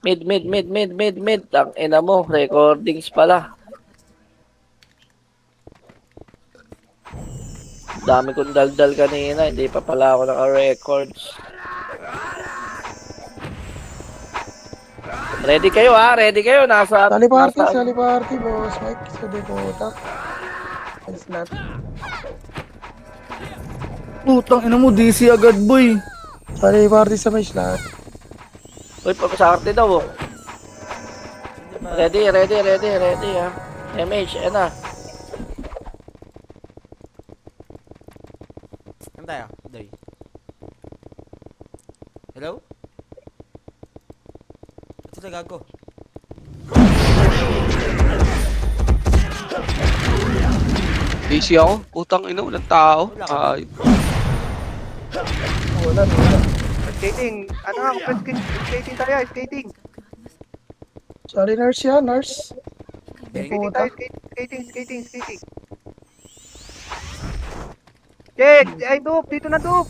Mid. Ang ina mo, recordings pala. Dami kong daldal kanina, hindi pa pala ako naka-records. Ready kayo ha, ready kayo. Nasa... Sali party, boss. Mike, sa deputa. It's not. Putang ina mo, DC agad, boy. Sali party sa may slot. Uy, papasakarte daw oh. Ready ha. MH, yan na. Saan tayo? Day. Hello? Ito na gago. Busy ako. Putang ina, walang tao. Wala ka ba? Ay, Wala. Skating. Ano nga, skating tayo, skating. Sali nurse yan, nurse. Skating Deputa. tayo, skating. Check! Ay, Dup! Dito na, Dup!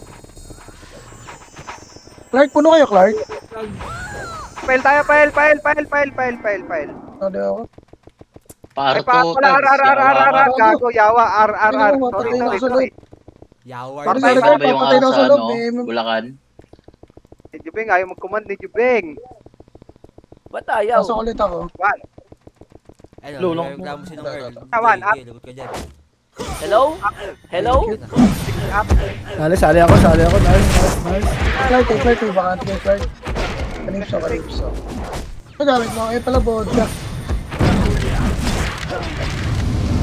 Clark, puno kayo, Clark. File tayo, file. Sali ako. Ay, pala, gago, yawa, Sorry. Yawar. Patay Sali na Clark, ba yung papatay daw asa, sa loob. no? Bulacan? Ni Jubeng, ayaw mag-command ni Jubeng. Ba't ayaw? Pasok ulit ako. One. Ano, Lulong. reklamo si ng Earl. Tawan, Sige, lagot ka dyan. Hello? Sali ako. Nice. Clark, may bakante kay Clark. Kalipso. Nagamit mo, pala vodka.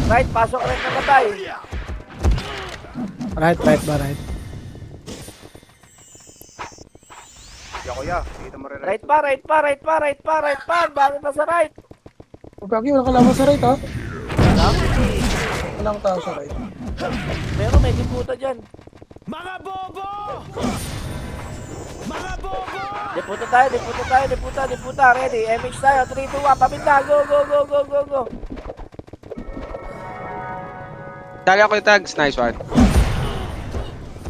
Right, pasok right na patay. Right ba, right? Kuya. Dito mo rin. Right pa. Bakit nasa right? Huwag kaki, wala kalaman sa right, ha? Alam, Walang tao sa right. meron may diputa dyan. Mga bobo! Mga bobo! Diputa. Ready, MH tayo. 3, 2, 1, paminta. Go. dali ako yung tags. Nice one.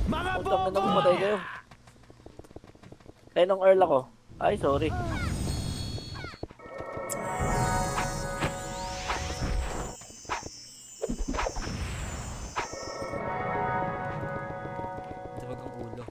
Putang ina mo, patay kayo. Kaya nung Earl ako. Ay, sorry. Tawag ang ulo.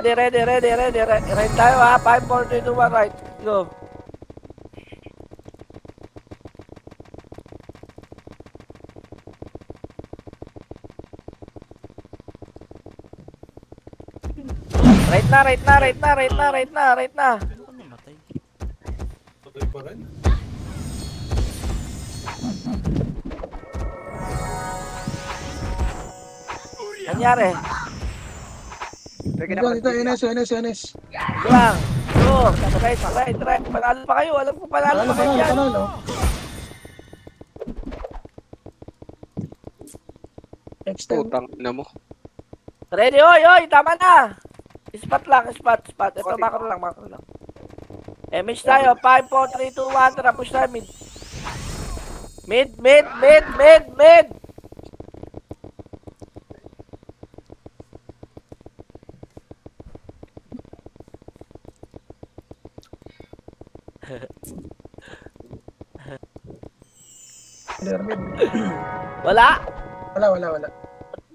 Ready. Right tayo ha. 5, 4, 3, 2, 1, right. Go. Right na. Ano namatay? Nangyari. Dito, NS. Go lang. Go. Right. Panalo pa kayo. Alam ko panalo pa kayo dyan. Panalo. Extend. Putang ina mo. Ready, oy. Tama na. Spot. Ito, macro lang. MH tayo. 5, 4, 3, 2, 1. Tara, push tayo. Mid. Clear mid. Wala. Wala.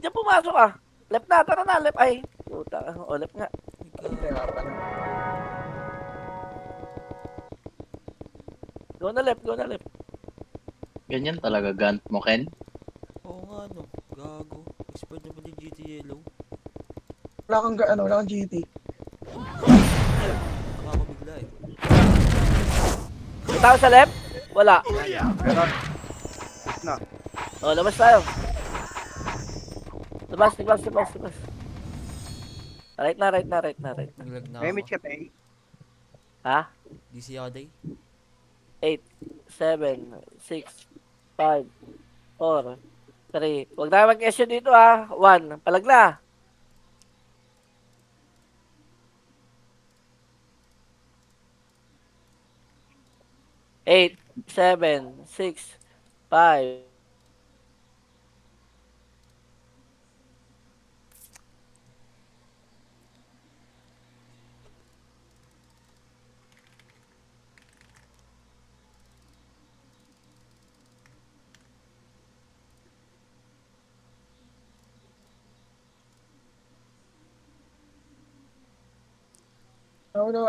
Diyan pumasok ah. Left na. Tara na. Left. Ay. Puta. O, left nga. Kaya pa na. Go na left. Ganyan talaga Gant mo, Ken? Oo nga no. Gago. Expert na pala yung GT Yellow. Wala kang GT. Nakakabigla eh. May tao sa left? Wala. Meron. Na. O, labas tayo. Labas. Right na. Naglag na May ako. image ka, Tay. Ha? DC ako day. 8, 7, 6, 5, 4, 3. Huwag tayo mag-issue dito ha. 1. Palag na. 8, 7, 6, 5.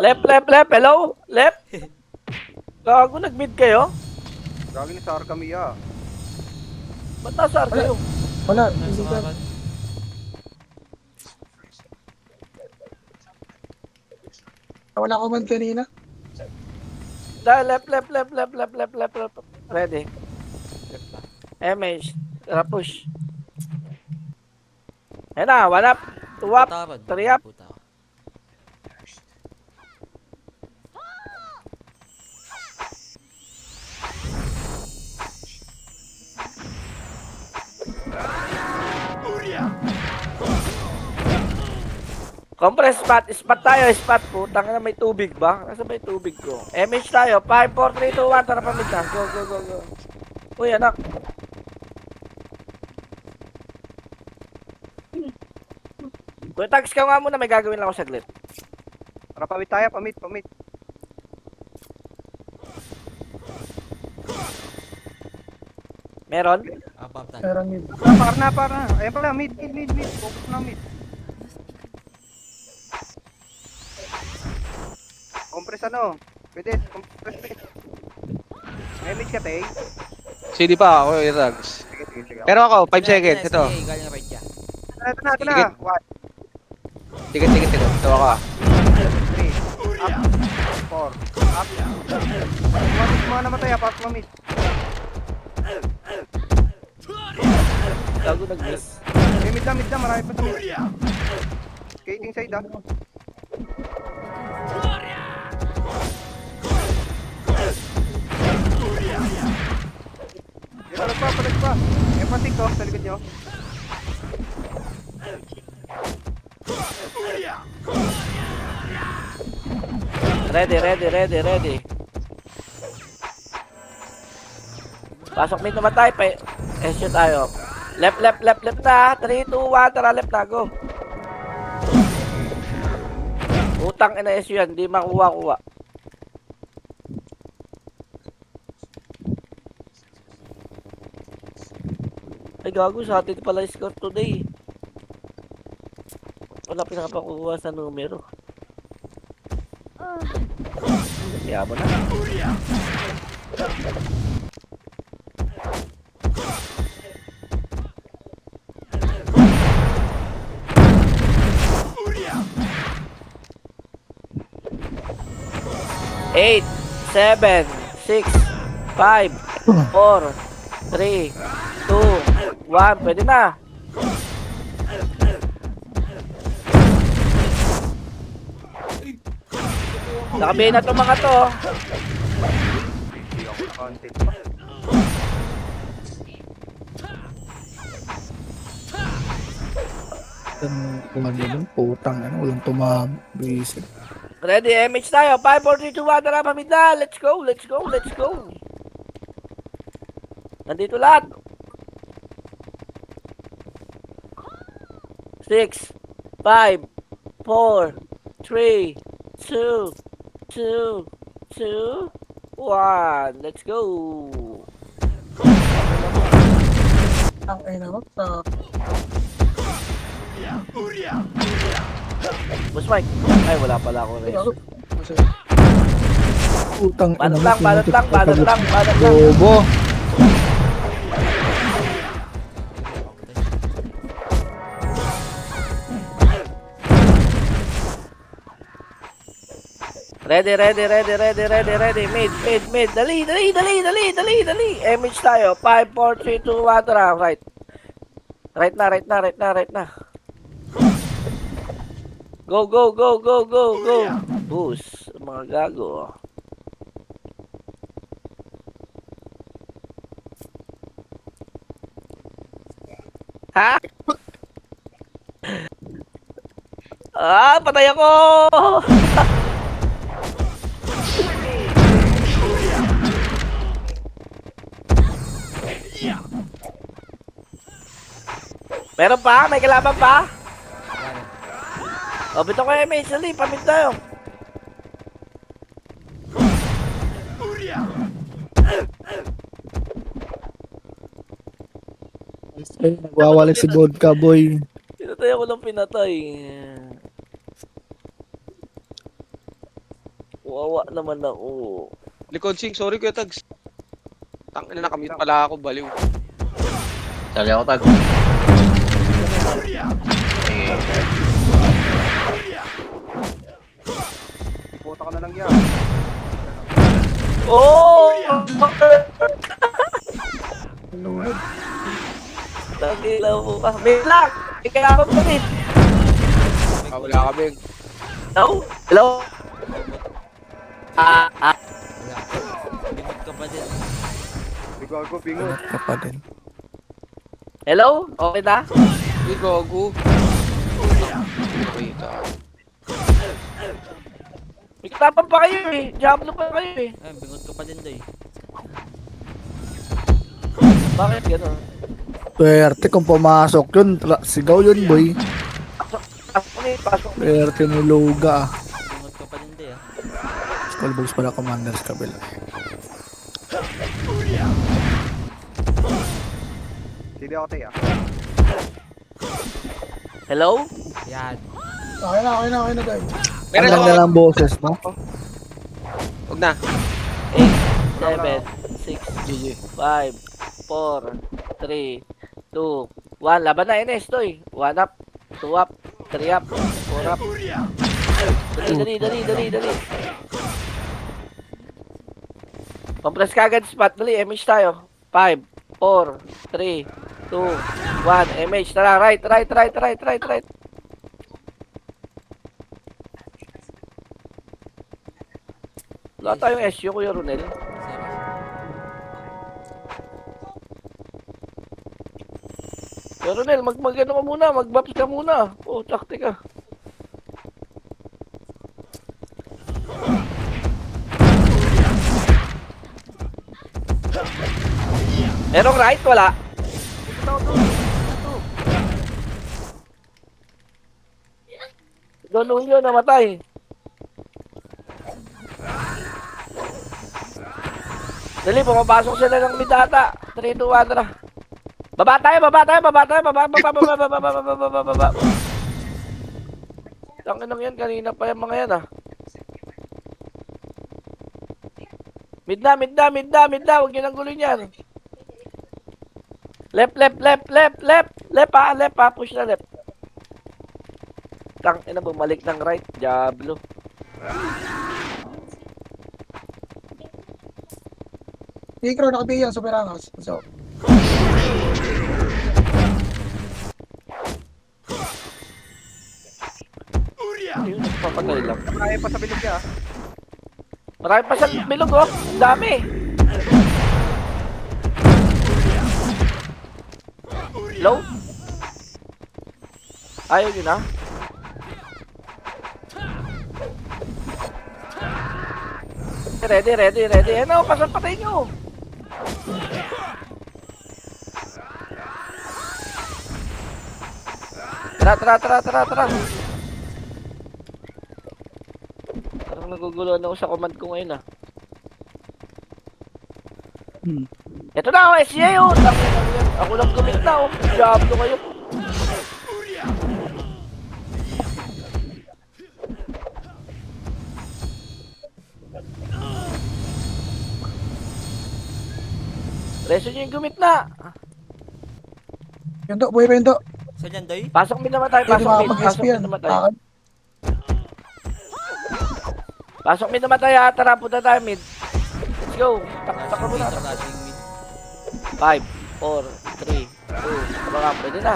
Left, left, left. Hello? Left? Gago, nag-mid kayo? Gagi ni Sar kami ya. Ba't nasa R kayo? Wala, Nasa hindi ka. karan. Wala ko man kanina. Dahil left, left, left, left, left, left, left, left. Ready. MH. Tara, push. Ayan na, 1 up, 2 up, Taran. 3 up. Puta. Compress spot, spot tayo, spot. Putang na, may tubig ba? Nasa may tubig ko? MH tayo, 5, 4, 3, 2, 1. Tara, pamit na. Go, go, go, go. Uy, anak. Kuya Tags ka nga muna, may gagawin lang ako saglit. Tara, pamit tayo, pamit, pamit. Meron? Above tayo. Meron mid. Par na. Ayan pala, mid. Focus na mid. Compress ano? Pwede, compress mid. Damage ka, Tay. CD pa ako, Irags. Sige. Pero ako, 5 seconds. Ito. SDA, galing right dyan. Ito na. Sige. 1, Ticket. Ito ako. 3, up, 4, up. Mga namatay, pass mo mid. Gago nag-miss. Mid na, marami pa sa mid. Skating side ah. Palag pa. May patik to, sa likod nyo. Ready. Pasok mid naman tayo, SU tayo. Left na. 3, 2, 1. Tara, left na, go. Utang ina SU yan, di makuha. Ay gago, sa atin pala yung score today. Wala pinakapakuha sa numero. Kaya mo na. Eight, 7, 6, 5, 4, 3, 2, 1. Pwede na. Nakabihin na itong mga to. Hindi ako content pa. Kumagalong putang, walang tumabisip. Ready, MH tayo. 5, 4, 3, 2, 1. Tara, pamid na. Let's go. Nandito lahat. 6, 5, 4, 3, 2, 1. Let's go. Ang ina mo. Boss Mike. Ay, wala pala ako rin. Putang ina mo. Balot lang. Bobo. Ready. Mid. Dali. MH tayo. 5, 4, 3, 2, 1. Tara, right. Right na. Go. Boost. Mga gago. Ha? Patay ako! Meron pa? May kalaban pa? O, bito ko yung Maisali. Pamit tayo. Ay, nagwawalik si Vodka Boy. Pinatay ako ng pinatay. Wawa naman ako. Likod sing, sorry Kuya Tags. Tangina nakamute pala ako, baliw. Sali ako tag. Eh, Puta ka na lang yan. Oh! Tangila mo pa. May lang! Ikaw ako pa rin. Wala ka, Beng. Hello? Hello? Wala. Bingot ka pa din. Bigo ako, bingo. Ka pa din. Hello? Okay na? Uy, gago. Wait, May katapan pa kayo eh. Diablo pa kayo eh. Ay, bingot ka pa din day. Bakit gano'n? Swerte kung pumasok yun. Sigaw yun, boy. Pasok. Swerte ni Luga. Bingot ka pa din day ah. Skull box pala commander sa kabila. Hindi ako tayo. Hello? Yan. Okay na, guys. Ang ganda ng boses, no? Huwag na. 8, 7, 6, GG. 5, 4, 3, 2, 1. Laban na, Enes, Toy. 1 up, 2 up, 3 up, 4 up. Dali. Compress kagad spot. Dali, MH tayo. 5, 4, 3, 2, 1. MH, tara, right. Wala tayong SU, Kuya Ronel. Kuya Ronel, mag-ano ka muna, mag-buffs ka muna. Oh, taktik ka. Merong right, wala. Doon yun, namatay. Dali, pumapasok sila ng midata. 3, 2, 1, tara. Baba tayo. Tangin lang yan, kanina pa yung mga yan ah. Mid na. Huwag nyo nang gulo yan. Left pa. Push na left. Tangin na, bumalik ng right. Diablo. Ikro, nakabiyan, super angas. So, Ayun, nagpapatay lang. Kaya pa sa bilog niya. Marami pa sa bilog oh. Ang dami. Low? Ayaw yun ah. Ready. Ano, patay nyo. Tara. Parang naguguluhan ako sa command ko ngayon ah. Ito na oh, SCA oh. Ako lang gumit na oh. Diablo kayo. Reso nyo yung gumit na. Yendo, buhay pa yendo. Saan yan day? Pasok min namatay. Hindi makapag-SP yan. Bakit? Pasok min namatay ha. Tara, punta tayo mid. Let's go. Takbo muna. Flashing mid. 5, 4, 3, 2. Tama nga, pwede na.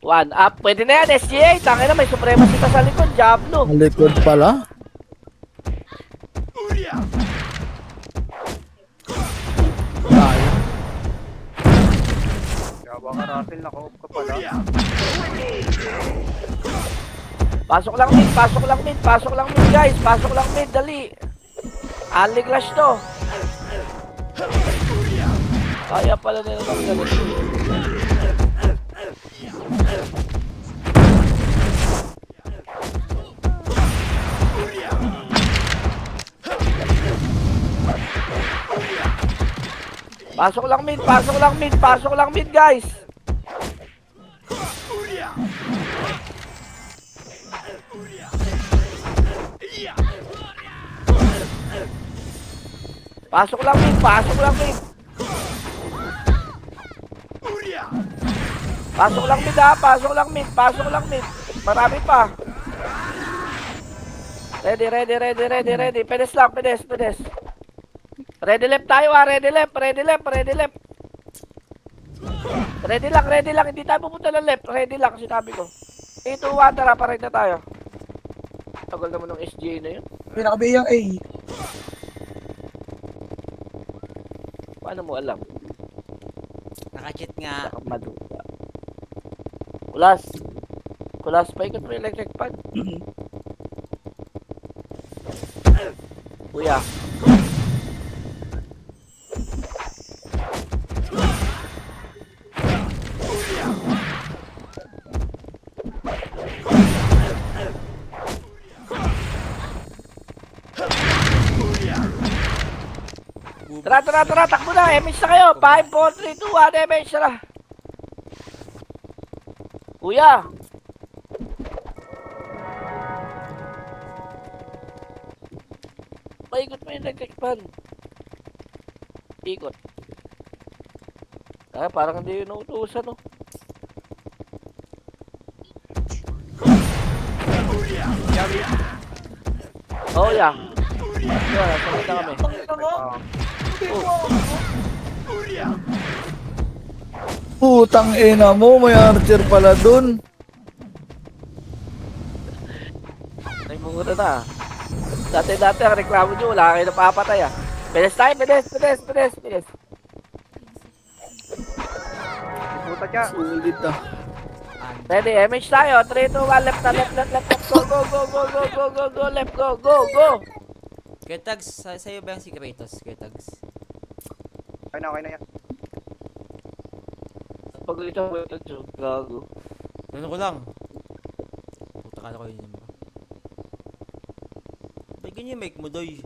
One up. Pwede na yan, SGA. Tangin na, may supremacy ka sa likod. Diablo. Ang likod pala. Baka Russell, naka-off ka pala. Pasok lang mid, pasok lang mid, pasok lang mid guys, pasok lang mid, dali. Ali clash to. Kaya pala nila ng dali. Pasok lang mid, pasok lang mid, pasok lang mid guys. Pasok lang mid, pasok lang mid. Pasok lang mid ha, pasok lang mid, pasok lang mid. Marami pa. Ready, ready, ready, ready, ready. Pedes lang, pedes, pedes. Ready left tayo ha, ready left, ready left, ready left. Ready lang, hindi tayo pupunta ng left. Ready lang, sinabi ko. 3, 2, 1, tara, pareho na tayo. Tagal naman ng SGA na yun. Pinakabiyang A. Paano mo alam? Nakachit nga. Maduga. Kulas. Kulas, paikot mo yung electric pan. Kuya. Tara, tara, tara, takbo na. MH na kayo. 5, 4, 3, 2, 1, MH na. Kuya. Paikot mo yung electric pan. Ikot. Ah, parang hindi yun nautusan, no? Oh, yeah. Yeah, sakit na kami. Putang ina mo, may archer pala dun. Nagmumura na. Dati ang reklamo nyo, wala kayo napapatay ah. Pedes tayo, pedes. Puta siya. Sulit ah. Ready, MH tayo. 3, 2, 1, left, left. Go, left, go. Kuya Tags, sa'yo ba yung si Kratos? Kuya Tags. Okay na yan. Pag ikaw, gago. Ano ko lang? Puta ka na ko yun naman. Ba't ganyan yung mic mo, Doy?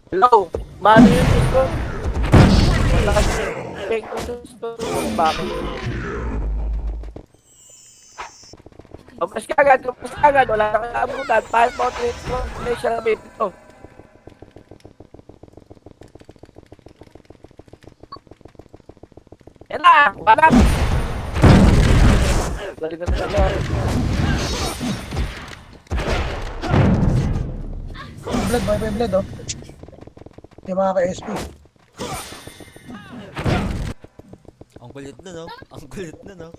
Hello, mano yung disco? Wala kasi, fake ko sa disco. Bakit? Kapras ka agad, wala na kang abutan. 5, 4, 3, 2, play siya na ito. Yan na, wala. Galing na talaga. Blood, bye bye blood, oh. Hindi makaka-SP. Ang kulit na, no? Ang kulit na, no?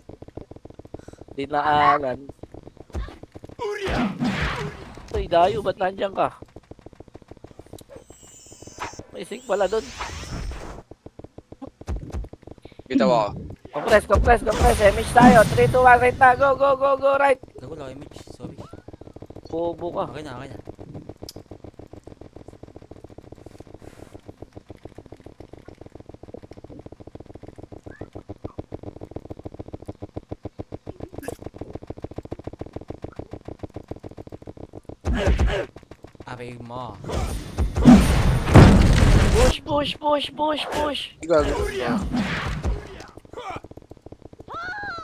Dinaanan. Uy, Dayo, ba't nandiyan ka? May sing pala doon. Bitaw ako. Compress. MH tayo. 3, 2, 1, right na. Go, right. Gago lang, image. Sorry. Bobo ka. Okay na. Aray mo. Push. Gago.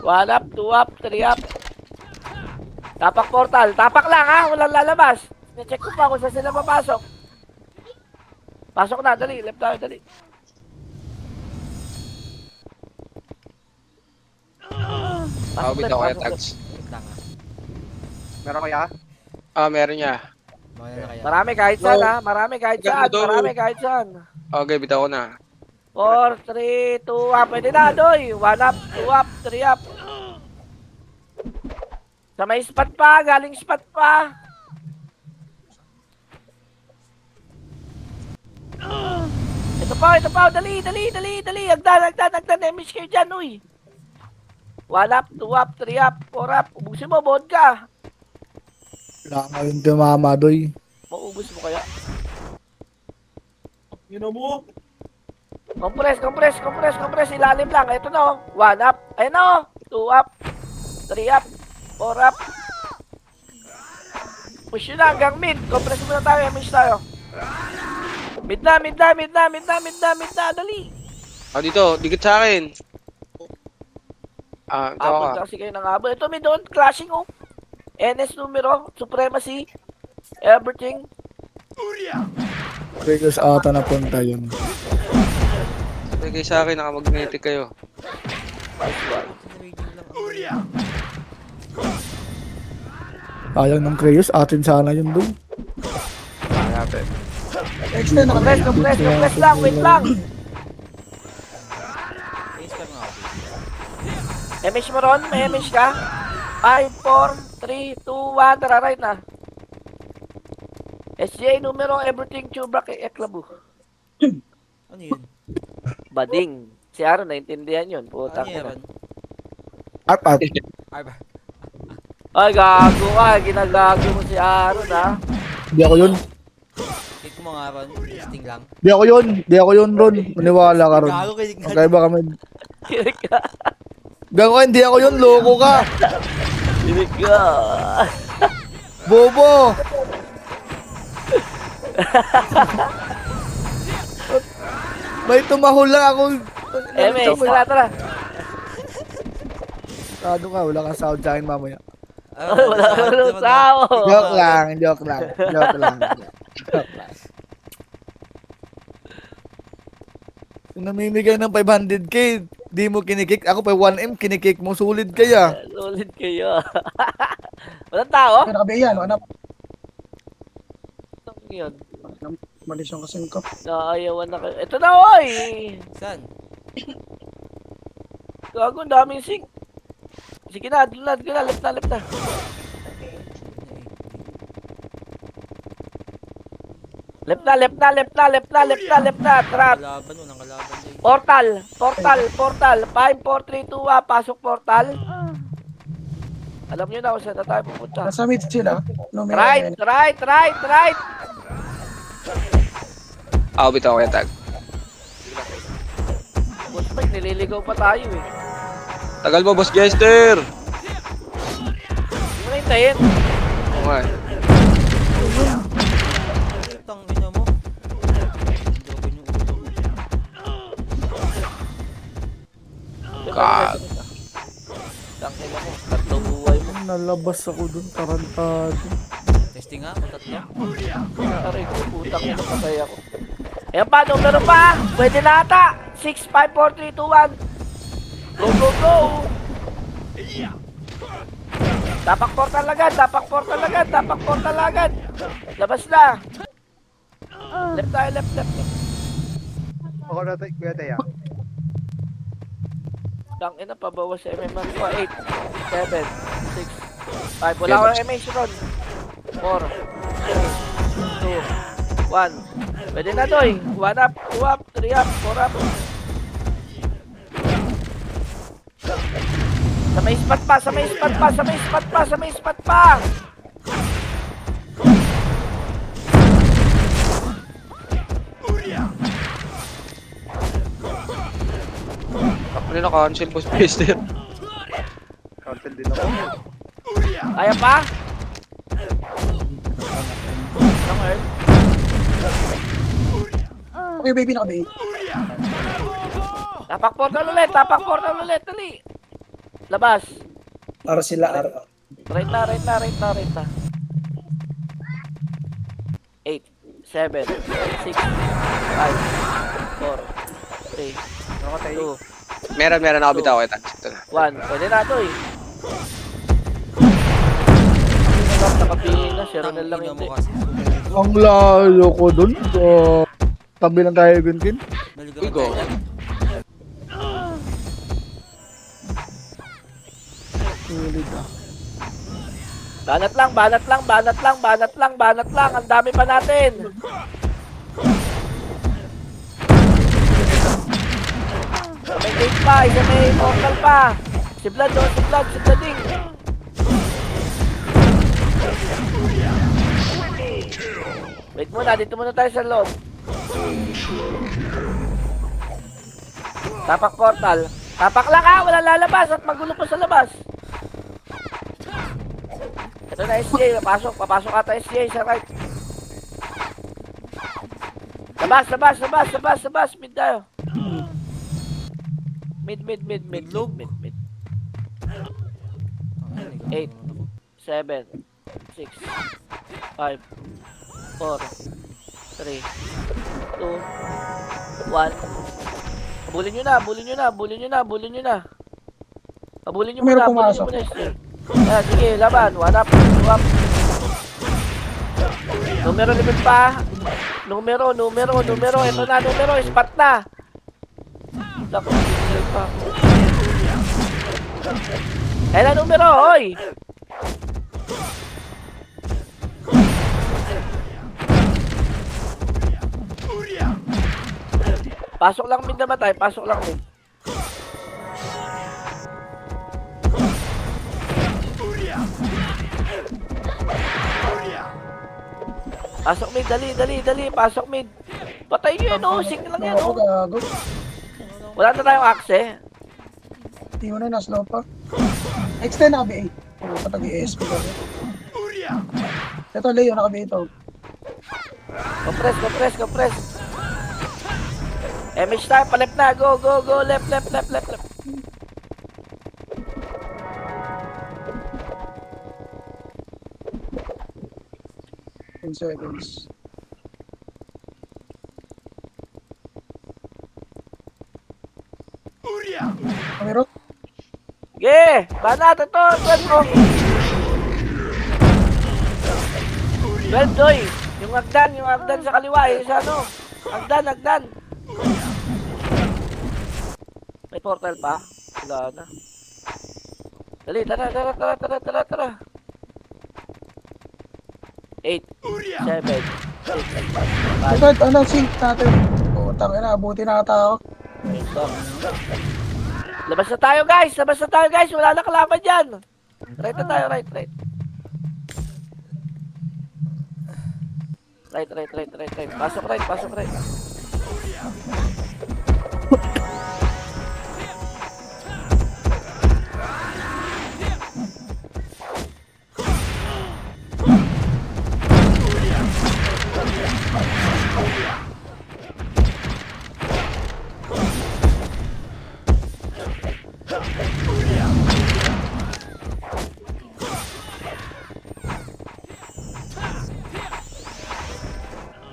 1 up, 2 up, 3 up. Tapak portal. Tapak lang ha. Walang lalabas. Na-check ko pa kung saan sila papasok. Pasok na. Dali. Left tayo. Dali. Bitaw kaya tags. Wait lang, ha? Meron kaya? Meron niya. Mawala na kaya. Marami kahit saan ha. Marami kahit saan. Okay, bitaw ko na. 4, 3, 2, 1. Pwede na, Doy. 1 up, 2 up, 3 up. Sa may spot pa. Galing spot pa. Ito pa. Dali. Agdan. Damage kayo dyan, uy. 1 up, 2 up, 3 up, 4 up. Ubusin mo, vodka. Wala nga yung tumama, doy. Maubos mo kaya. Yun mo. Compress. Ilalim lang. Ito na, oh. 1 up. Ayun na, oh. 2 up. 3 up. 4 up. Push yun na hanggang mid. Compress muna tayo. Image tayo. Mid na. Dali. Dito, dikit sa akin. Ito Abot ka. kasi kayo ng abot. Ito, mid doon. Clashing, oh. NS numero. Supremacy. Everything. Vegas ata na punta yun. Lagay sa akin, nakamagnetic kayo. Sayang ng Creus, atin sana yun doon. Extend na kami. Compress lang. Wait lang. Expert nga ako. MH mo ron? May MH ka? 5, 4, 3, 2, 1. Tara, right na. SJ numero, everything, Chubrak, Eklabu. Ano yun? Bading. Si Aaron, naintindihan yun. Putang Ano yun? ina. Art. Ay ba? Ay, gago ka. Ginagago mo si Aaron, ha? Di ako yun. Hit ko mga ron. Testing lang. Di ako yun, Ron. Maniwala ka, Ron. Gago kayo. Okay ba kami? Kinig ka. Gago ka, hindi ako yun. Loko ka. Kinig ka. Bobo. May tumahol lang ako. MH, tara. Tado ka, wala kang sound sa akin mamaya. Wala ka ng tao. Joke lang. Kung namimigay ng 500k, di mo kinikik. Ako pa 1M, kinikik mo. Sulit kaya. Sulit kayo. Walang tao? Kaya nakabi yan. Ano? Ano yun? Malis yung kasing ko. Naayawan na kayo. Ito na, oy! Saan? Gago, ang daming sing. Sige na, left na. Left na. Trap. Kalaban nun. Ang kalaban din. Portal. 5, 4, 3, 2, 1. Pasok portal. Alam nyo na kung saan na tayo pupunta. Nasa mid sila. No, may Right. Bitaw ko yung tag. Boss Mike, nililigaw pa tayo eh. Tagal mo, Boss Jester! Hindi mo na hintayin. Oo nga. Tang ina mo. Drogan yung ulo mo. God. Tangin ako, tatlong buhay mo. Nalabas ako dun, tarantado. Testing nga. Tatlo. Aray ko, putang ina, patay ako. Ayan pa, numero pa! Pwede na ata! 6, 5, 4, 3, 2, 1. Go! Tapak portal agad! Labas na! Left tayo, left. Ako na tayo, kuya tayo. Tangina, pabawas sa MMR ko. 8, 7, 6, 5. Wala akong MH ron. 4, 3, 2, 1. Pwede na, Doy. 1 up, 2 up, 3 up, 4 up. Sa may spot pa. Ako na na-cancel, Boss Jester. Cancel din ako. Kaya pa? Long earth. Okay, baby, nakabi. Tapak portal ulit. Dali. Labas. Para sila, Right na. 8, 7, 6, 5, 4, 3, Ako tayo. 2, Meron ako bitaw ko yung tag. Ito na. 1. Pwede na, Doy. Nakapingin na. Zero na lang Tangina hindi. mo kasi. Ang layo ko dun. Tabi lang tayo, Gunkin. Naligaw Uy, tayo go. dyan. Sulit ah. Banat lang. Ang dami pa natin. May gate pa. Isa may portal pa. Si Vlad, oh, si Vlad, si Vlading. Wait muna, dito muna tayo sa loob. Tapak portal. Tapak lang ha, walang lalabas at magulo pa sa labas. Ito na SCA, papasok ata SCA sa right. Labas, mid tayo. Mid. Midlog. 8, 7, 6, 5, 4, 3, 2, 1. Habulin nyo na. Habulin nyo Meron muna. pumasok. Ayan, sige, laban. 1 up, 2 up. Numero limit pa. Numero. Ito na, numero. Spot na. Naku, limit pa. Kailan numero, hoy? Pasok lang mid naman tayo, pasok lang mid. Pasok mid, dali, pasok mid. Patay nyo yan, oh, sing lang yan, Ako oh. gago. Wala na tayong axe. Hindi mo na naslow pa. Extend naka-BA. Puro pa tag-ESP ko. Ito, Leo, naka-BA ito. Compress. MH tayo, palep na. Go. Left. 10 seconds. Meron? Yeah! Banat, ito! 12 ko! 12, Doy! Yung agdan sa kaliwa, yung sa ano? Agdan! May portal pa? Wala na. Dali, tara! 8, 7, 6, 5, Ito, ano, sync natin. Putang ina, abuti na tao. Labas na tayo guys! Wala na kalaban dyan! Right na tayo, right. Right. Pasok right.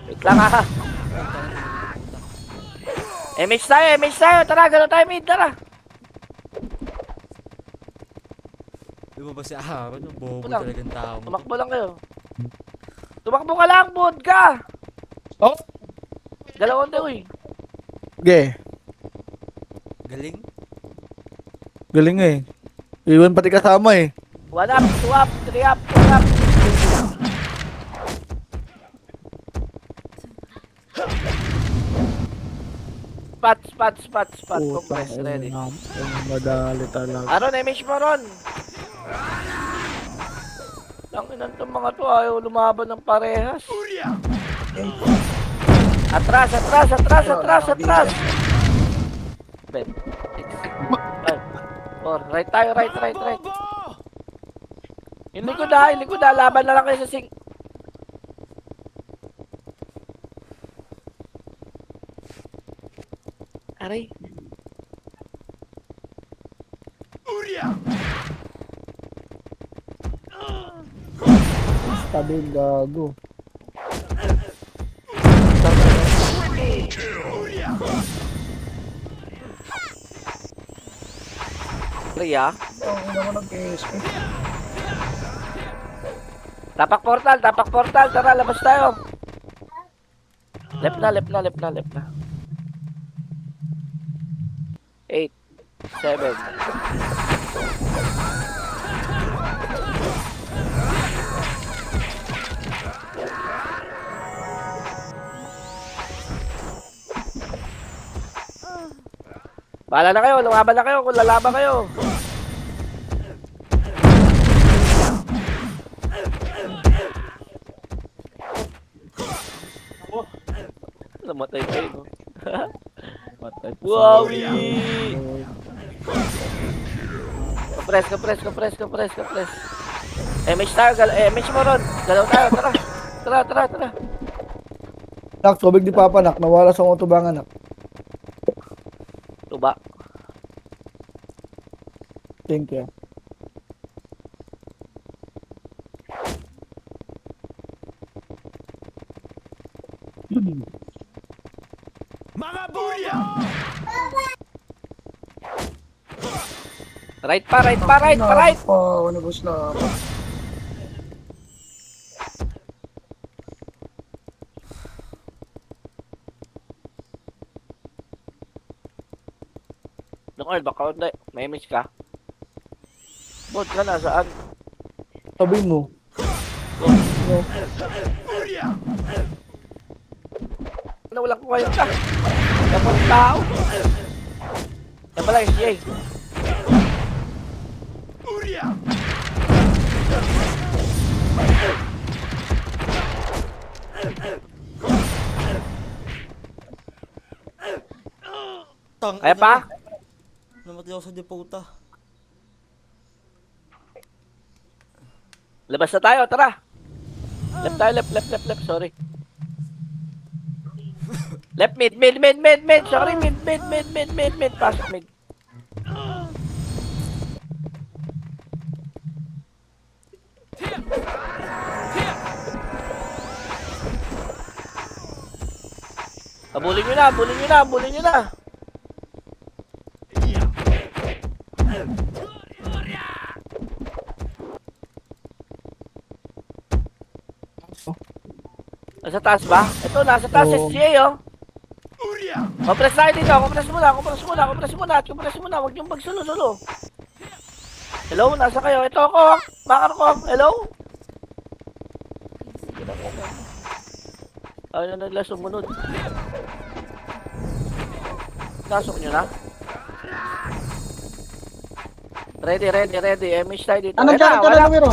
Wait lang ha. MH tayo. Tara, gano'n tayo mid, tara. Di ba si Aaron? Ang bobo Walang. talagang tao mo. Tumakbo lang kayo. Tumakbo ka lang, bud ka. Oh! Dalawang daw eh. Ge, Galing. eh. Iwan pati kasama eh. 1 up, 2 up, 3 up, 4 up. Spot. Compress, ready. Madali talaga. Aron, MH mo ron. Langinan tong mga to, ayaw lumaban ng parehas. Atras. 7, 6, 5, 4. Right tayo, right. Yung likod ha, laban na lang kayo sa sing. Aray. Tabi, gago. Ria. Ang ina mo nag-ESP. Tapak portal. Tara, labas tayo. Left na. 8, 7. Bahala na kayo, lumaban na kayo kung lalaban kayo. Namatay kayo, no? Matay. Wowie! Kapres. MH tayo, MH mo ron. Galaw tayo, tara. Nak, tubig di Papa, nak. Nawala sa mga tubangan, nak. Tuba. Thank you. Right pa. Ano boss na? Nung baka hindi. May miss ka. Bot ka na, saan? Sabi mo. Ano, walang kumayon ka. Kapag tao. Yan pala, SJ. Tang Kaya pa? Namatay ako sa deputa. Labas na tayo, tara. Left tayo, left, sorry. Left mid. Sorry, mid. Pasok mid. Bulin nyo na. Nasa taas ba? Ito, nasa taas Oo. SGA, oh. Compress tayo dito. Compress muna. Huwag niyong magsulo-sulo. Hello, nasa kayo? Ito ako. Bakar ko. Hello? Ayaw na nila sumunod. Nasok nyo na? Ready. MH tayo dito. Anong Ayun na, jacket ka wala. na, Lumiro?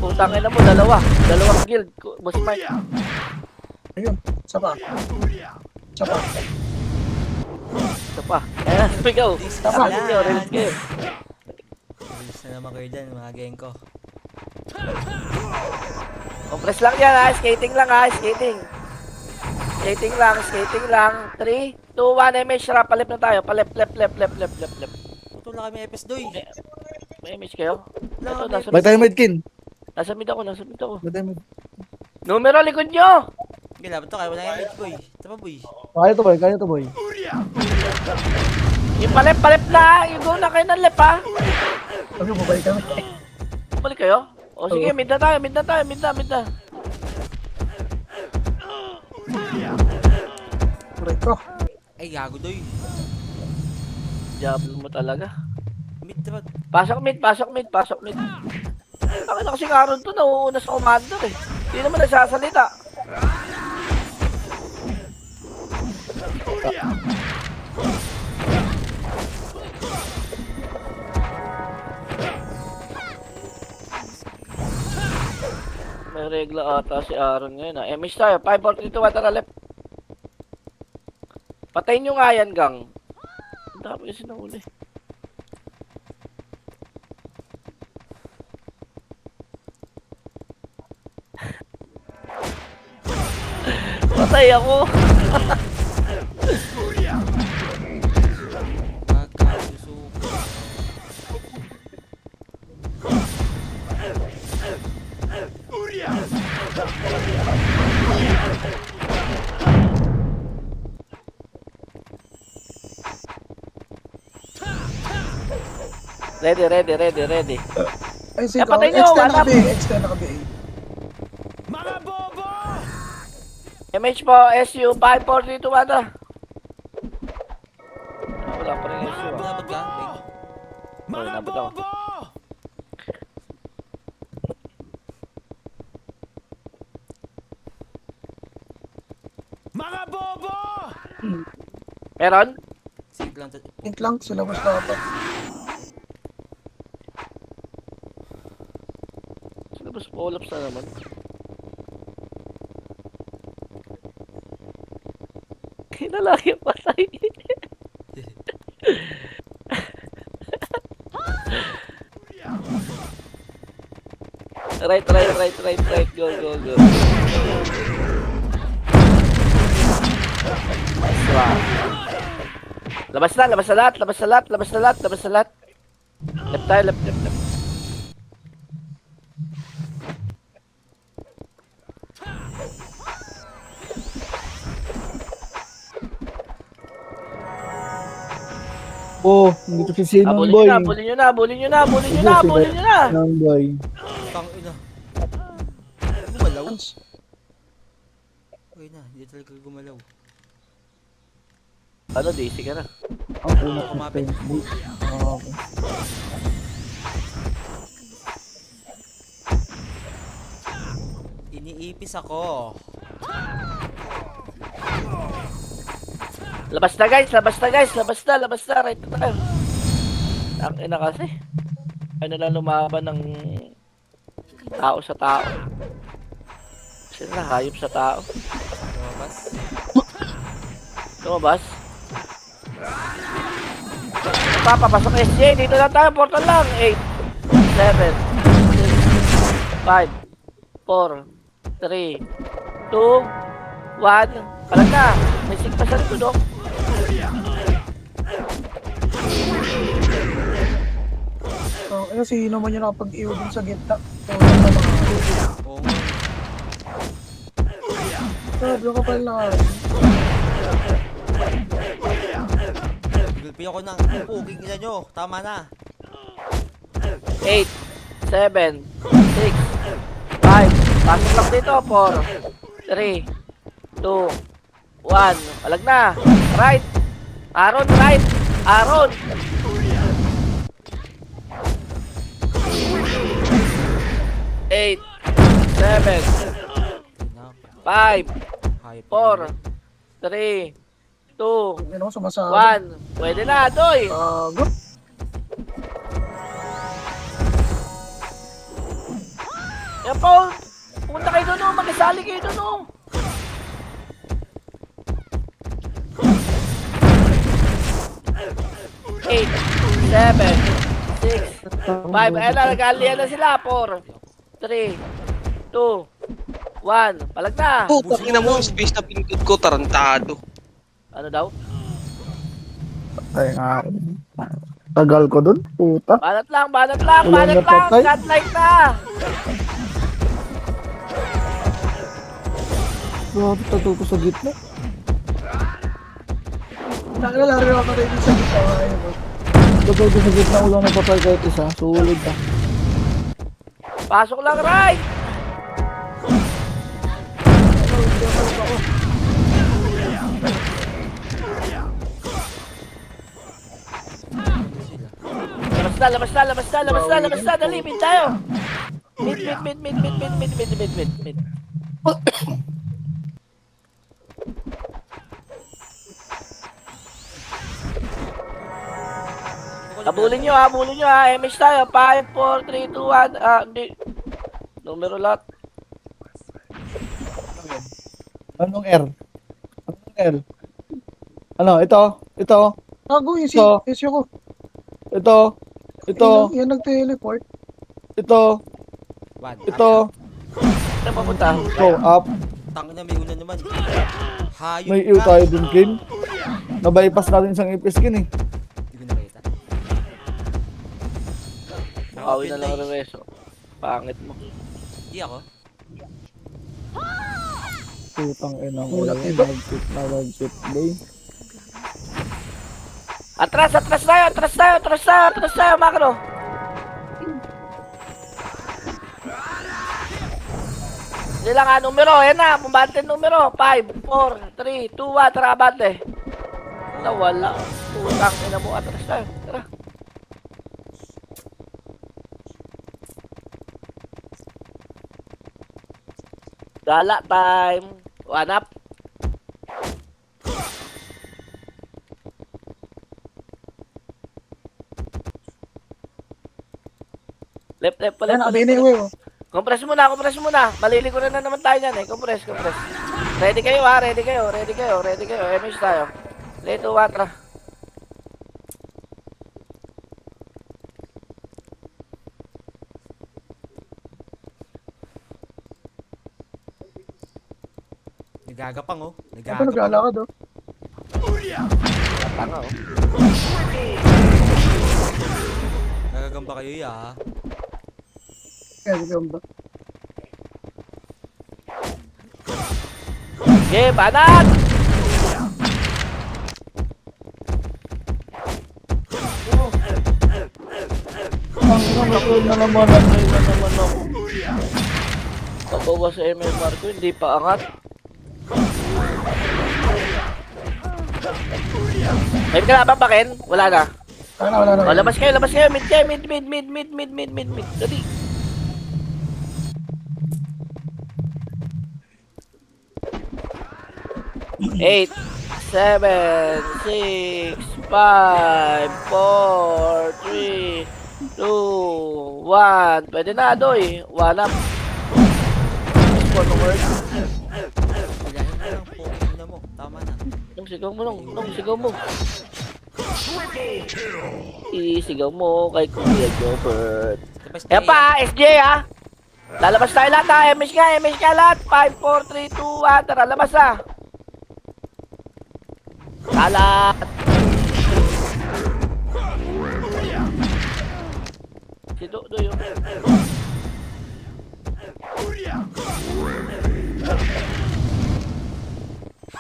Putang ina mo, dalawang guild. Boss Mike. Ayun, isa pa. Ito pa. Ayan, sumigaw. Tama. Sabi nyo, release kayo. Release na naman kayo dyan, mga geng ko. Compress lang yan, ha. Skating lang. Skating lang. 3, 2, 1, MH. Palip na tayo. Left. Ito lang kami FS doy. May MH kayo? Ito, nasa Bay tayo medkin. mid ako. Bay tayo med. Numero, likod nyo! Sige, laban to. Kaya wala yung image boy. Tama boy. Kaya to boy. Yung palip na. Yung go na kayo ng left, ha. Sabi mo, balik kami. Balik kayo? O sige, mid na tayo. Correct ko. Ay, gago doy. Diablo mo talaga. Mid dapat. Pasok mid. Ang ina kasi Aaron to, nauuna sa commander eh. Hindi naman nagsasalita. May regla ata si Aaron ngayon ah. MH tayo, 5, 4, 3, 2, 1, tara left. Patayin nyo nga yan, gang. Ang dami kasi nahuli. Patay ako. Magkasusuko. Ready. Ay, sige. patay nyo, Extend hanap. naka-BA. MH po, SU, 5, 4, 3, 2, 1, tara. Wala pa rin SU ah. Dapat ka? Beng. Nabot ako. Meron? Sige lang. Hint lang, silabas na dapat. Labas pull-ups na naman. Kinalaki patay. Right. Go. Nice one. Labas na lahat. Left tayo, left. Oh, hindi to si Sinong boy. Bulin nyo na. Sinong boy. Tang ina. Gumalaw? Okay na, hindi talaga gumalaw. Ano, DC ka na. Okay, Kumapit. Okay. Iniipis ako. Labas na guys. Right na tayo. Ang ina kasi. Ano lang lumaban ng tao sa tao. Sila hayop sa tao. Lumabas. Papapasok SJ. Dito lang tayo. Portal lang. 8, 7, 6, 5, 4, 3, 2, 1. Kalag na. May sigpa sa likod, oh. Ano sino man yung nakapag-iw dun sa gitna. Oo nga. Sabi ko pala. Gulpi ako ng puging ina nyo. Tama na. 8, 7, 6, 5. Pasok lang dito. 4, 3, 2, 1. Kalag na. Right. Aaron, right. Aaron. 8, 7, 5, Hayop. 4, 3, 2, Ano, sumasama. 1. Pwede na, Doy. Gago. Yan po. Punta kayo doon, oh. Mag-isali kayo doon, oh. Eight, 7, 6, 5. Ayan na, nag-alian na sila. 4, 3, 2, 1. Palag na. Puta, ina mo, space na pinindot ko, tarantado. Ano daw? Ay nga. Tagal ko dun, puta. Banat lang. Walang napatay. Godlike na. Grabe, tagal ko sa gitna. Nakalari ako rin sa gitna. Ayun, oh. Tagal ko sa gitna, walang napatay kahit isa. Sulit na. Pasok lang, right. Labas na. Dali, mid tayo. Mid. Habulin nyo ha. MH tayo. 5, 4, 3, 2, 1. Hindi. Numero lahat. Anong R? Anong L? Ano, ito? Gago, easy. So, Easy ako. Ito? Yan nag-teleport. Ito? One. Saan papunta? Go up. Tang ina, may una naman. Hayop May ew tayo dun, Kin. Na-bypass natin isang ipis, Kin eh. Hindi ko nakita. Awi na lang reweso. Pangit mo. Hindi ako. Putang ina mo. Ulat ito. Nag-chip, boy. Atras tayo, Makro. Hindi lang ha, numero. Ayan na, pumbante numero. 5, 4, 3, 2, 1. Tara, abante. Nawala. Putang ina mo, atras tayo. Tara. Gala time. One up. Left. Ayan, abini, oh. Compress muna. Maliligo na naman tayo yan eh. Compress. Ready kayo ha, ready kayo. MS tayo. 3, 2, 1, tara. Nagagapang oh. Ako Nagagapang. naglalakad oh. Tanga oh. Nagagamba kayo ya. Kaya gagamba. Okay, banat! Ang na naman ako. Pabawa sa MMR ko, hindi pa angat. May ka na ba Ken? Wala na. Wala na. O, labas kayo. Mid kayo, mid. Dali. Eight, 7, 6, 5, 4, 3, 2, 1. Pwede na, Doy. One up. One word. Pagahin mo lang po. Ina mo. Tama na. Nung sigaw mo, nung sigaw mo. Isigaw mo kay Kuya Jobert. Tapos Ayan pa, SJ ha. Lalabas tayo lahat ha. MS ka lahat. 5, 4, 3, 2, 1. Tara, labas ha. Salat. Si Do yun.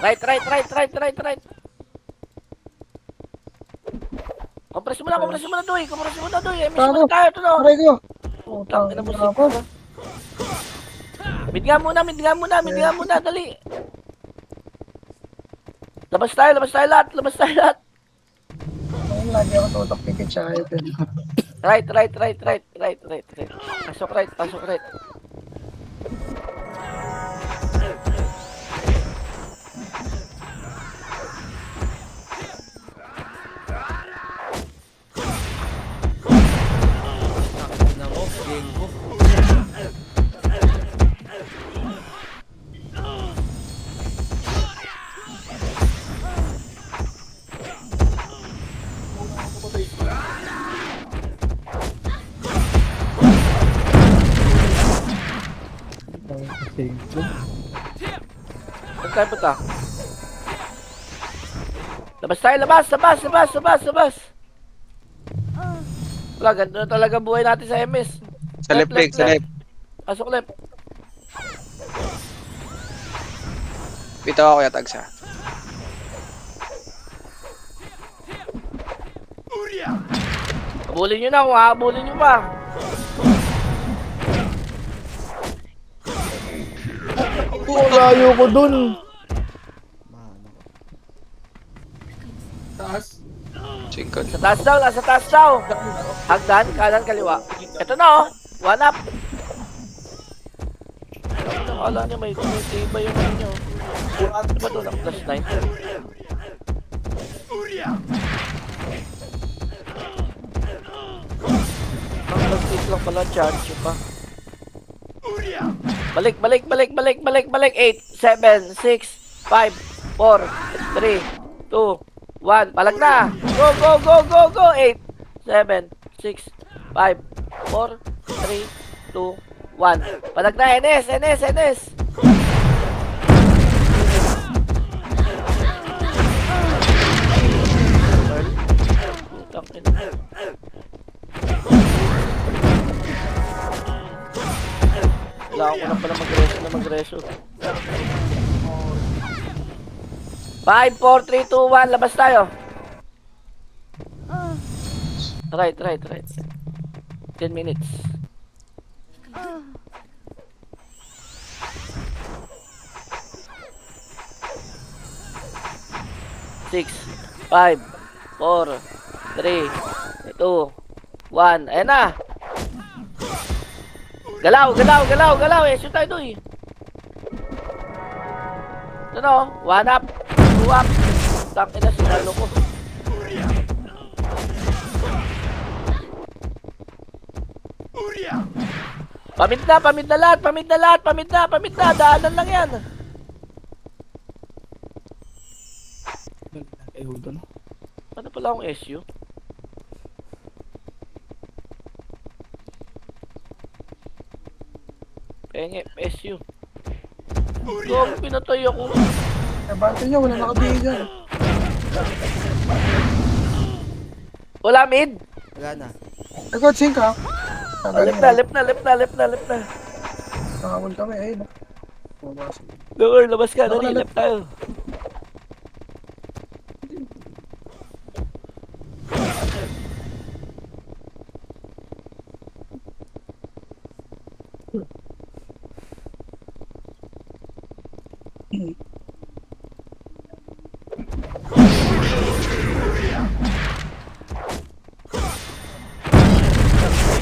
Right. Kompress mo na, Doy. MS muna tayo, ito no. Aray ko. Utang ina mo si Mid nga muna, dali. Labas tayo lahat. Ayun, lagi ako tutok pikit siya. Right. Pasok right. Ina mo. Gengo. Saan tayo punta? Labas tayo, labas! Wala, ganito na talaga buhay natin sa MS. Sa left leg, sa left. Pasok left. Bitaw ako Kuya Tags ha. Habulin nyo na kung hahabulin nyo pa. Layo ko dun. Mano. Singkod. Sa taas daw. Hagdan, kanan, kaliwa. Ito na oh. One up. Akala nyo may tiba yung ano nyo. Ano ba doon? Plus 9. Ang plus 8 lang pala, charge pa. Balik. 8, 7, 6, 5, 4, 3, 2, 1. Palag na. Go. 8, 7, 6, 5, 4, 3, 2, 1. Palag na. NS. Putang ina. Kailangan ko na pala magreso. 5, 4, 3, 2, 1. Labas tayo. Right. 10 minutes. Six, 5, 4, 3, 2, 1. Ayan na. Galaw. Shoot tayo doy. Ano? 1 up. 2 up. Tangin na sinalo ko. Pamit na lahat. Daanan lang yan. hold on. Ano pala akong SU? Penge, SU. Go, pinatay ako. Nabante niya, wala naka-BA dyan. Wala mid. Wala na. Nag-God sync ha. Lip na, lip na, lip na, lip na, lip na. Nakawal kami, ayun. Pumasok. Lower, labas ka, dali, Wala, lip tayo.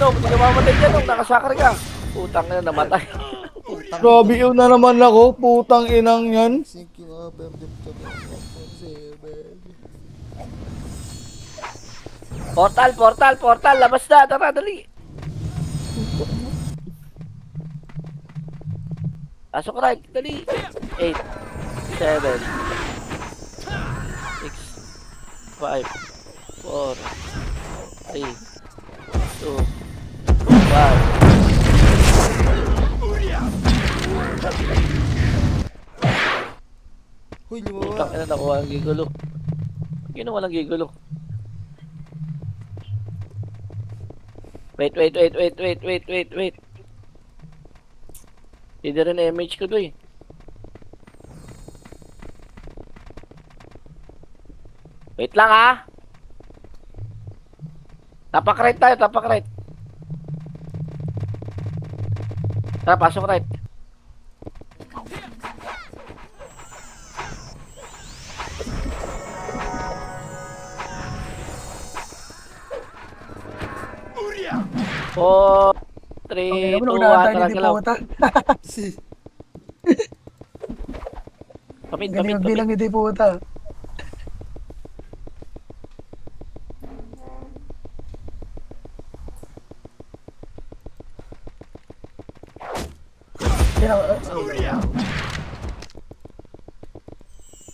Ano, hindi ka mamatay dyan, nung nakasakar ka. Putang na, namatay. Grabe yun na naman ako. Putang inang yan. Sync yung Portal, labas na, tara, dali. Pasok right, dali. 8, 7, 6, 5, 4, 3, 2, 1. Huy, Putang lumawa. ina, nakuha ang gigulo. Ginawa ng gigulo. Wait. Hindi rin MH ko doy. Wait lang ha. Tapak right tayo, tapak right. Tara, pasok right. Four, Okay, 3, 2, naman, 1, unahan tayo tara ni galaw. Diputa. Pamid. Galing magbilang ni Diputa.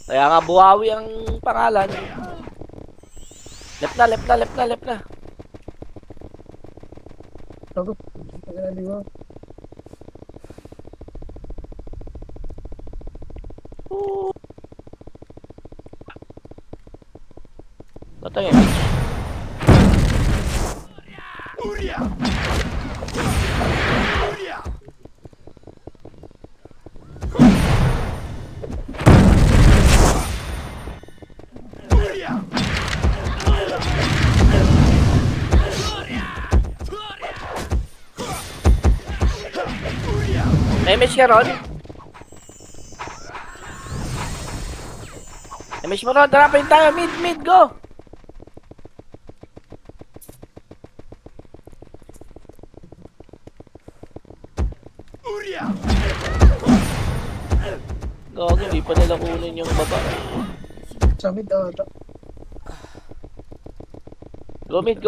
Kaya nga buhawi ang pangalan. Left na. Ako, hindi ko. Patay. MH ka ron? MH mo ron, tara, pain tayo, mid, go! Gago, hindi pa nila kunin yung baba. Sa mid, ata. Go mid.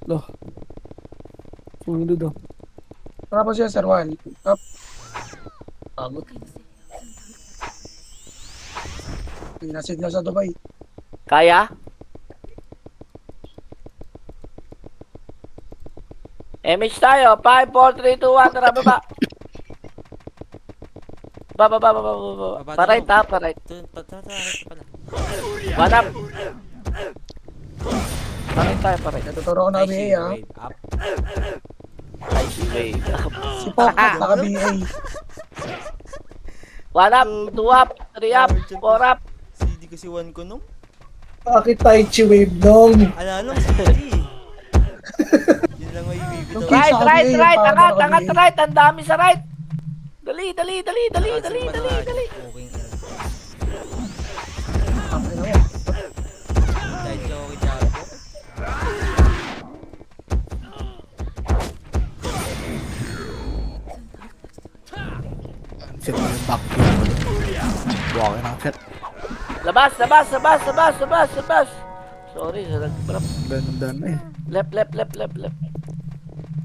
Loh. Sunod oh. Tapos yan, Sir Juan. Up. Agot. Pinasignal sa Dubai. Kaya? MH tayo, 5, 4, 3, 2, 1, tara, baba. Baba. Pa-right ha, pa-right. Tara pala. One up. Pa-right tayo, pa-right. Natuturo ko na BA ha. Wait, up. Icy wave. Si Pocket, naka-BA. 1 up, 2 up, 3 up, 4 up. CD kasi 1 ko nung. Bakit Tai Chi Wave dong? Ala nung CD. Yun lang may bibitaw. Okay. Right, sa right, BA, right. yung Angat, paano naka-BA. right. Ang dami sa right. Dali. Okay. Dahil siya okay Jago. Set mo yung back. Buwa ka ng set. Labas. Sorry, nag-prop. Ganda na eh. Left.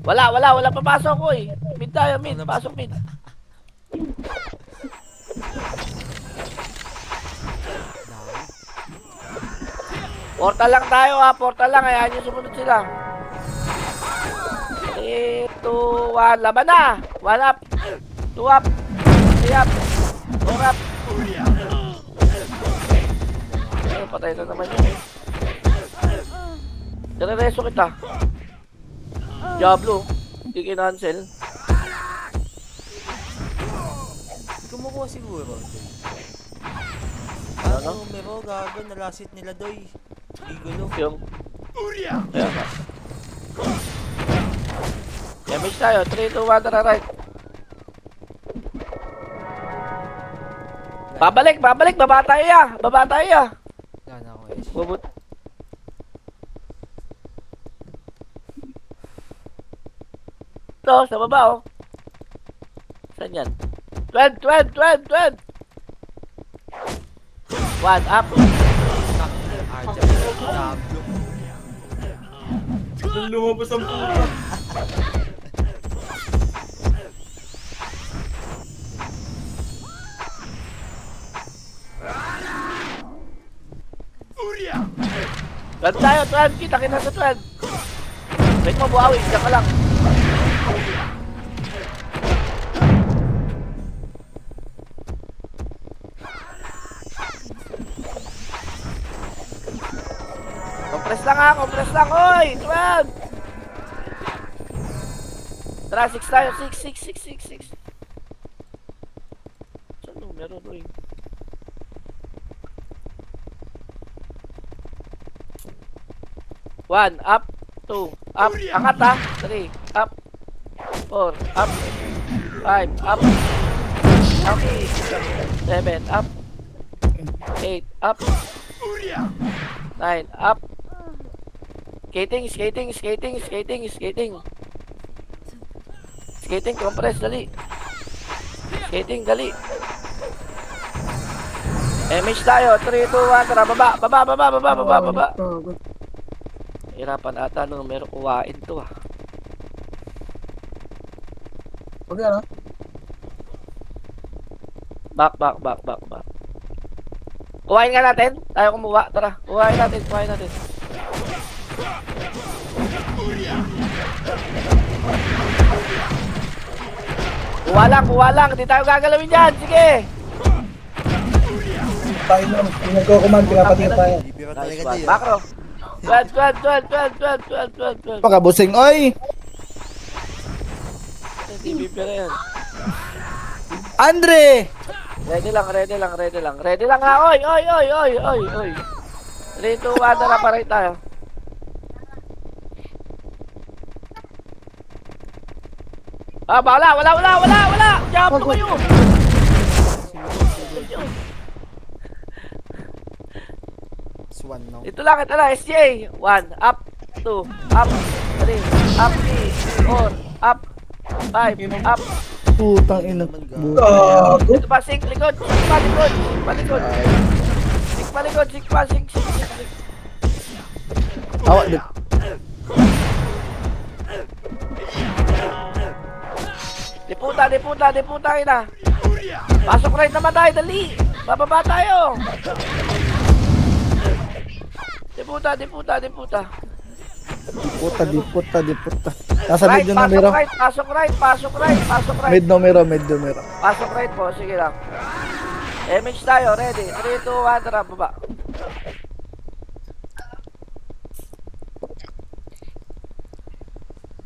Wala papasok ko eh. Mid tayo, mid. Pasok mid. Portal lang tayo ha, portal lang. Hayaan nyo sumunod sila. 3, 2, 1. Laban na! 1 up. 2 up. 3 up. 4 up. Ay, patay na naman yun eh. Tinareso kita. Diablo. Hindi kinancel. Kumukuha siguro. Ano? Numero, gago, nalasit nila doy. Igulo. Yung... Kaya ka. Damage tayo. 3, 2, 1. Tara right. Babalik, babalik. Baba tayo ya. Baba tayo ya. Wala na ako eh. Bubut. Ito, sa baba oh. Saan yan? 12, 12, 12, 12. 1 up. Lumabas ang puta. Twelve tayo, 12. Kita kita sa 12. Wait mo, buhawi. Diyan ka lang. Compress lang ha, compress lang. Oy, 12. Tara, 6 tayo. 6. Saan numero, oy? One, up, 2, up, angat ha, 3, up, 4, up, 5, up, 7, up, 8, up, 9, up, skating, compress, dali, dali, MH tayo, 3, 2, 1, tara, baba, hirapan ata numero kuwain to ah. Okay na. Back. Kuhain nga natin. Tayo kumuha. Tara, kuhain natin. Kuha lang. Hindi tayo gagalawin dyan. Sige. Tayo na. Yung nagko-command, pinapatingin tayo. Bibira Nice talaga one. di Back row. 12. Pakabusing, oy! Hindi bibira yan. Andre! Ready lang ha. Oy. 3, 2, 1. Tara, paray tayo. Ah, wala. Diablo kayo. Swan now. Ito lang, SJ. 1, up, 2, up, 3, up, 4, up, 5, up. Putang ina. Naman gago. Gago. Ito pa, sink, likod. Sink pa. Awak di. Diputa ina. Pasok right naman tayo, dali. Bababa tayo. Diputa. Puta. Nasa mid yung numero. Pasok right. Mid numero. Pasok right po, sige lang. Image tayo, ready. 3, 2, 1, tara, baba.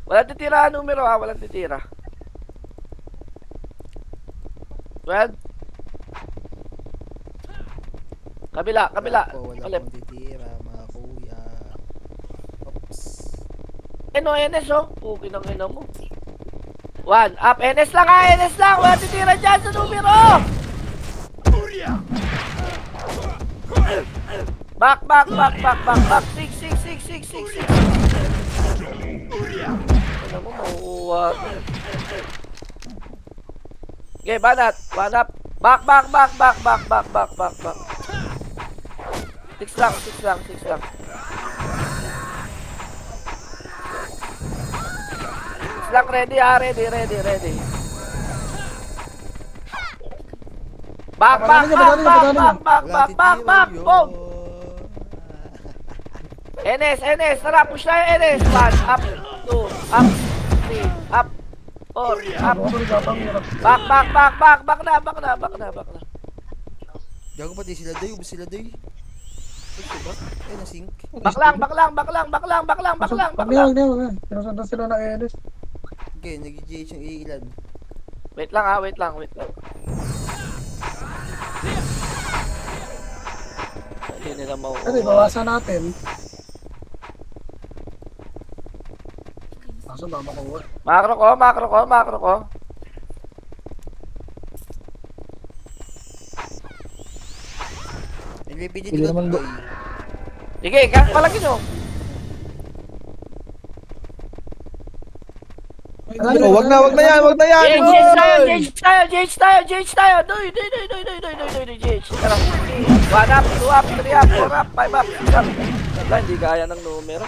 Walang titira numero ha, walang titira. 12. Kabila. Wala Alip. akong titira, mga kuya. Oops. No, NS oh. Puki ng ina mo. 1, up. NS lang ha, NS lang. Walang titira dyan sa numero. Back. 6. Ano mo, mauuwa. Okay, banat. 1 up. Back. 6 lang. 6 lang, ready ha, ready. Back. Wala titira, yo. Boom. NS, tara, push tayo, NS. 1, up, 2, up, 3, up, 4, up. Ako rin kapang hirap. Back na. Gago pati sila doy, ubos sila doy. Ay, nasink. Back lang. Wag na. Sinusundan sila ng Enes. Okay, nag-GH yung ilan. Wait lang. Hindi nila Kasi mauuwa. bawasan natin. Kaso ba makuha? Makro ko. LPD Hindi di naman ba doy? Sige, palagi nyo. Oh, wag na yan. JH tayo. Doy. JH. Tara. 1 up, 2 up, 3 up, 4 up, 5 up, 6 up. Wala, hindi kaya ng numero.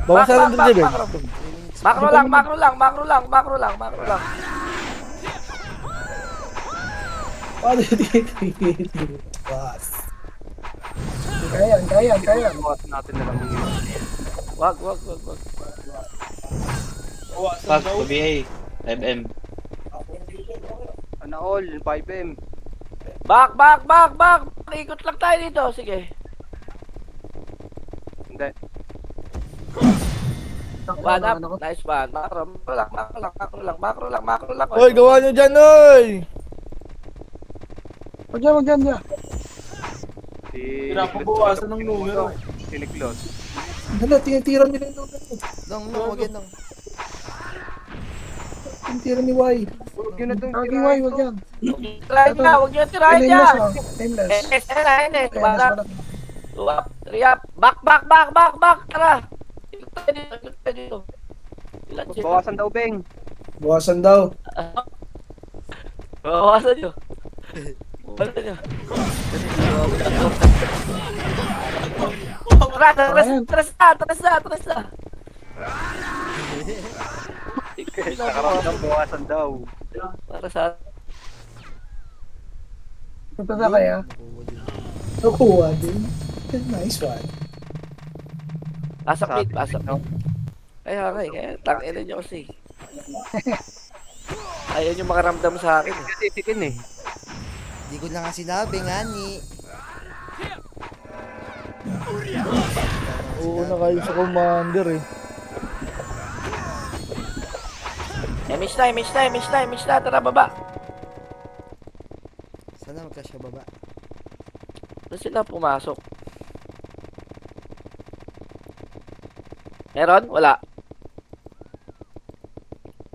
Bawasan rin din, Makro. Makro lang. Paano yung boss? Kaya. Bukasan natin na lang yun. Wag. Pag, BA. 5M. Ano all, 5M. Back. Ikot lang tayo dito. Sige. Hindi. 1 up. Nice one. Makro lang. Oy, gawa nyo dyan, oy! Wag yan. Si Pinapabawasan ng numero. Si Niklos. Hala, tinitira nila yung numero. Lang, wag yan lang. Tinitira ni Y. Huwag yun na itong Kagi Y, wag yan. Try na. Huwag nyo tirahin Nameless niya. oh. Nameless. NS. Nameless 1 up. pala. 2 up. 3 up. Back. Tara. Ikot tayo dito. Ilan sila? Bawasan daw, Beng. Bawasan daw. Bawasan nyo. Tras na. Nakaramdam, bawasan daw. Para sa... Punta na kaya? Nakuha din. Nice one. Pasok mid. Kaya, tangin nyo kasi. Ayaw nyo makaramdam sa akin. Kasi tikin eh. Di ko lang nga sinabi nga ni. Oo, nakayo sa commander eh. Image na. Tara, baba. Sana magka siya baba. Doon sila pumasok. Meron? Wala.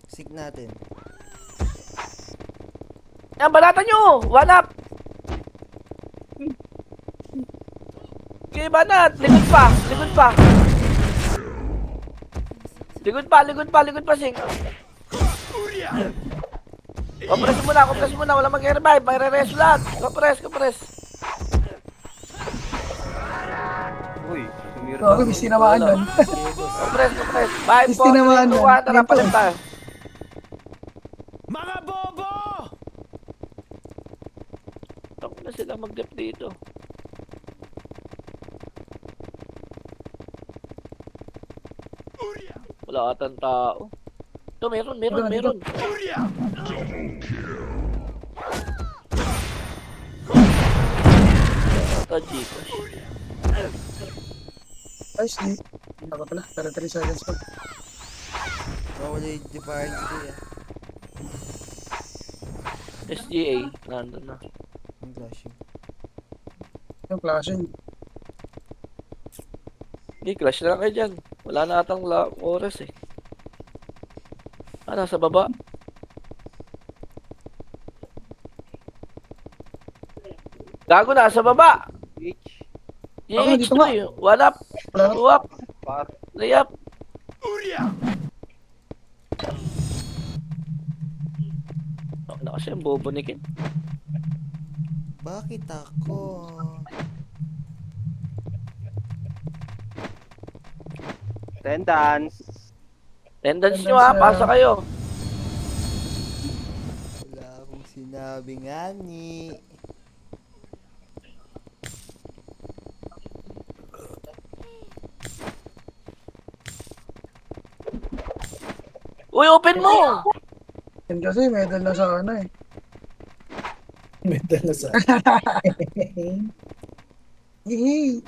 Sik natin. Yan, balatan nyo! 1 up! Okay, banat! Likod pa, Sing. Compress muna. Wala mag-revive. Magre-rest lahat. Compress. Uy, sumira Okay, bis tinamaan nun. Compress. 5, Is 4, 3, 2, tinamaan 1. nun. Tara, Dito. palit tayo. Mga bobo! Huwag na sila mag-dep dito. Wala atang tao. Ito, meron. Ito, Gcash. Nice, di. Ako pala, 33 seconds pa. Wala yung defiance ko yan. SGA. Nandun na. Ang flashing. Yung flashing. Hindi, clash na lang kayo dyan. Wala na atang oras eh. Nasa baba. Gago, nasa baba. H. Ako, GH dito nga. 2 1 up. Wala na. 2 up. Par. 3 up. Ako na kasi ang bobo ni Ken. Bakit ako? Attendance. Tendance nyo ha, pasa kayo. Wala akong sinabi nga ni. Uy, open mo! Yan kasi, medal na sa ano eh. Medal na sa... Hey,